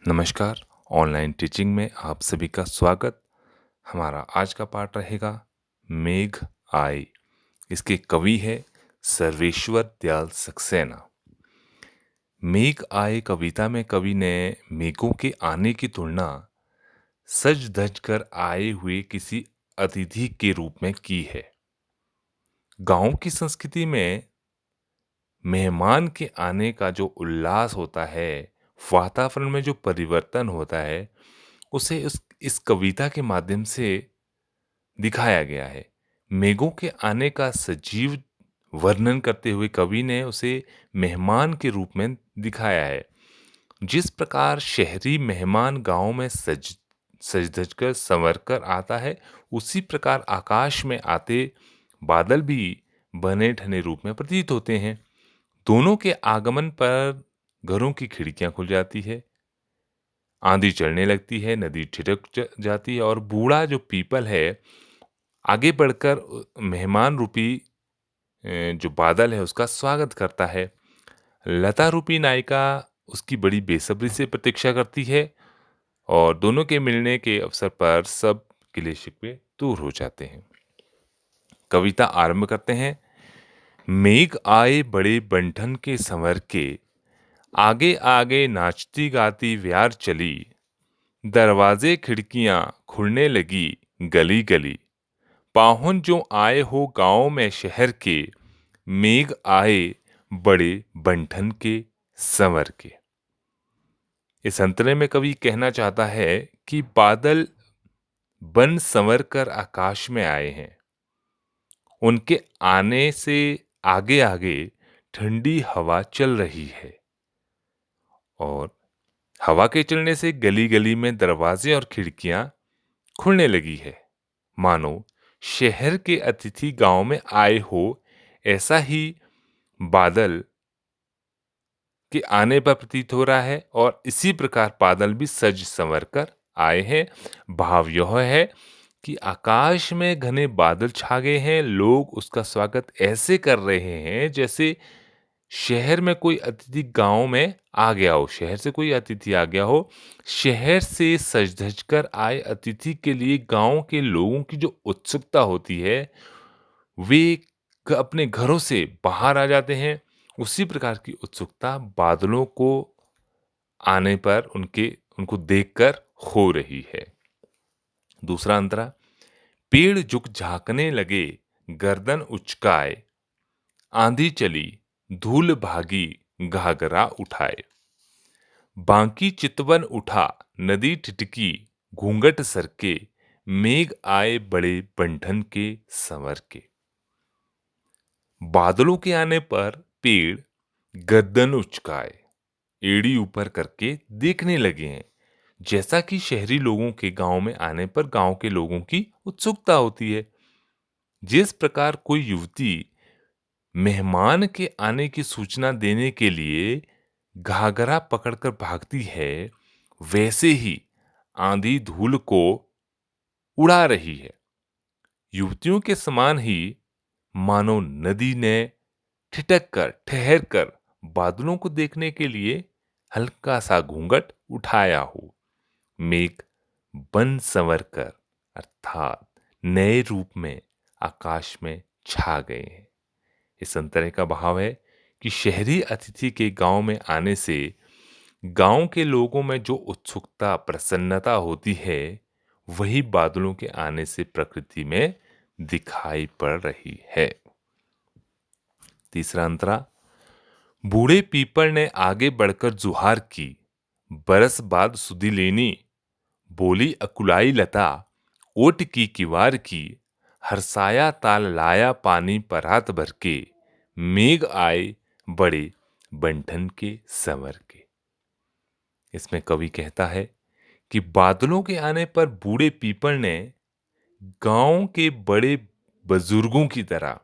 नमस्कार। Online teaching में आप सभी का स्वागत। हमारा आज का पाठ रहेगा मेघ आए। इसके कवि है सर्वेश्वर दयाल सक्सेना। मेघ आए कविता में कवि ने मेघों के आने की तुलना सज धज कर आए हुए किसी अतिथि के रूप में की है। गांव की संस्कृति में मेहमान के आने का जो उल्लास होता है, वातावरण में जो परिवर्तन होता है, उसे इस कविता के माध्यम से दिखाया गया है। मेघों के आने का सजीव वर्णन करते हुए कवि ने उसे मेहमान के रूप में दिखाया है। जिस प्रकार शहरी मेहमान गांव में सज धज कर संवर कर आता है, उसी प्रकार आकाश में आते बादल भी बने ठने रूप में प्रतीत होते हैं। दोनों के आगमन पर घरों की खिड़कियां खुल जाती है, आंधी चलने लगती है, नदी ठिठक जाती है और बूढ़ा जो पीपल है आगे बढ़कर मेहमान रूपी जो बादल है उसका स्वागत करता है। लता रूपी नायिका उसकी बड़ी बेसब्री से प्रतीक्षा करती है और दोनों के मिलने के अवसर पर सब गिले शिकवे दूर हो जाते हैं। कविता आरंभ करते हैं। मेघ आए बड़े बंठन के संवर के, आगे आगे नाचती गाती व्यार चली, दरवाजे खिड़कियां खुलने लगी गली गली, पाहुन जो आए हो गांव में शहर के, मेघ आए बड़े बंठन के संवर के। इस अंतरे में कवि कहना चाहता है कि बादल बन संवर कर आकाश में आए हैं। उनके आने से आगे आगे ठंडी हवा चल रही है और हवा के चलने से गली गली में दरवाजे और खिड़कियां खुलने लगी है। मानो शहर के अतिथि गांव में आए हो, ऐसा ही बादल के आने पर प्रतीत हो रहा है और इसी प्रकार बादल भी सज संवर कर आए हैं। भाव यह है कि आकाश में घने बादल छा गए हैं। लोग उसका स्वागत ऐसे कर रहे हैं जैसे शहर में कोई अतिथि गांव में आ गया हो, शहर से कोई अतिथि आ गया हो। शहर से सज धज कर आए अतिथि के लिए गांव के लोगों की जो उत्सुकता होती है, वे अपने घरों से बाहर आ जाते हैं। उसी प्रकार की उत्सुकता बादलों को आने पर उनको देखकर हो रही है। दूसरा अंतरा, पेड़ झुक झांकने लगे गर्दन उचकाए, आंधी चली धूल भागी घाघरा उठाए, बांकी चितवन उठा नदी ठिठकी घूंघट सरके, मेघ आए बड़े बंठन के संवर के। बादलों के आने पर पेड़ गर्दन उचकाए, एड़ी ऊपर करके देखने लगे हैं, जैसा कि शहरी लोगों के गांव में आने पर गांव के लोगों की उत्सुकता होती है। जिस प्रकार कोई युवती मेहमान के आने की सूचना देने के लिए घाघरा पकड़कर भागती है, वैसे ही आंधी धूल को उड़ा रही है। युवतियों के समान ही मानो नदी ने ठिठक कर ठहर कर बादलों को देखने के लिए हल्का सा घूंघट उठाया हो। मेघ बन संवर कर अर्थात नए रूप में आकाश में छा गए हैं। इस अंतरे का भाव है कि शहरी अतिथि के गांव में आने से गांव के लोगों में जो उत्सुकता प्रसन्नता होती है, वही बादलों के आने से प्रकृति में दिखाई पड़ रही है। तीसरा अंतरा, बूढ़े पीपल ने आगे बढ़कर जुहार की, बरस बाद सुधि लेनी, बोली अकुलाई लता ओट की किवार की, हरसाया ताल लाया पानी परात भर के, मेघ आए बड़े बंठन के संवर के। इसमें कवि कहता है कि बादलों के आने पर बूढ़े पीपल ने गांव के बड़े बुजुर्गों की तरह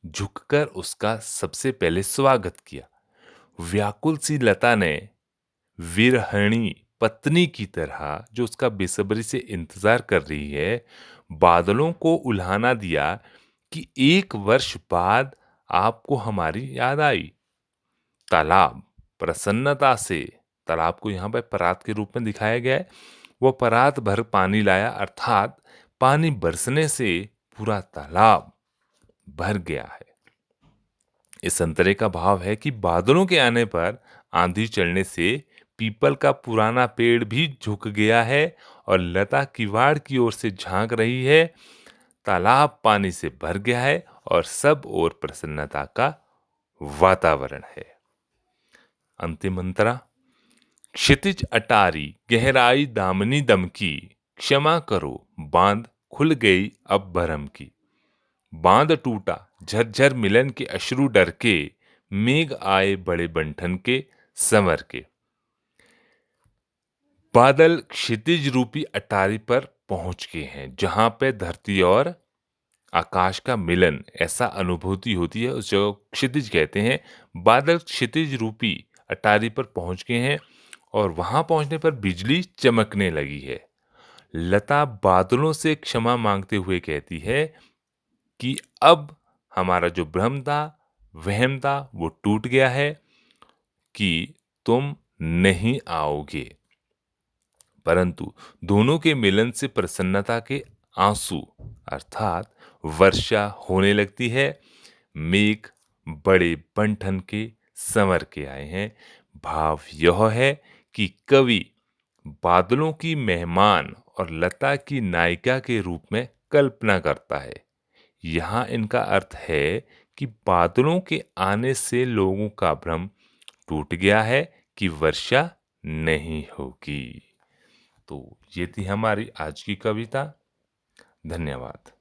झुककर उसका सबसे पहले स्वागत किया। व्याकुल सी लता ने विरहणी पत्नी की तरह जो उसका बेसब्री से इंतजार कर रही है, बादलों को उल्हाना दिया कि एक वर्ष बाद आपको हमारी याद आई। तालाब प्रसन्नता से तालाब को यहाँ पर परात के रूप में दिखाया गया है। वो परात भर पानी लाया, अर्थात पानी बरसने से पूरा तालाब भर गया है। इस संतरे का भाव है कि बादलों के आने पर आंधी चलने से पीपल का पुराना पेड़ भी झुक गया है और लता किवाड़ की ओर से झांक रही है। तालाब पानी से भर गया है और सब ओर प्रसन्नता का वातावरण है। अंतिम अंतरा। क्षितिज अटारी गहराई दामनी दमकी, क्षमा करो बांध खुल गई अब भरम की। बांध टूटा झरझर मिलन के अश्रु डर के, मेघ आए बड़े बंठन के संवर के। बादल क्षितिज रूपी अटारी पर पहुंच गए हैं, जहां पे धरती और आकाश का मिलन, ऐसा अनुभूति होती है, उस जगह क्षितिज कहते हैं। बादल क्षितिज रूपी अटारी पर पहुंच गए हैं और वहां पहुंचने पर बिजली चमकने लगी है। लता बादलों से क्षमा मांगते हुए कहती है कि अब हमारा जो भ्रम था, वहम था, वो टूट गया है कि तुम नहीं आओगे। परंतु दोनों के मिलन से प्रसन्नता के आंसू अर्थात वर्षा होने लगती है। मेघ बड़े बंठन के संवर के आए हैं। भाव यह है कि कवि बादलों की मेहमान और लता की नायिका के रूप में कल्पना करता है। यहाँ इनका अर्थ है कि बादलों के आने से लोगों का भ्रम टूट गया है कि वर्षा नहीं होगी। तो ये थी हमारी आज की कविता। धन्यवाद।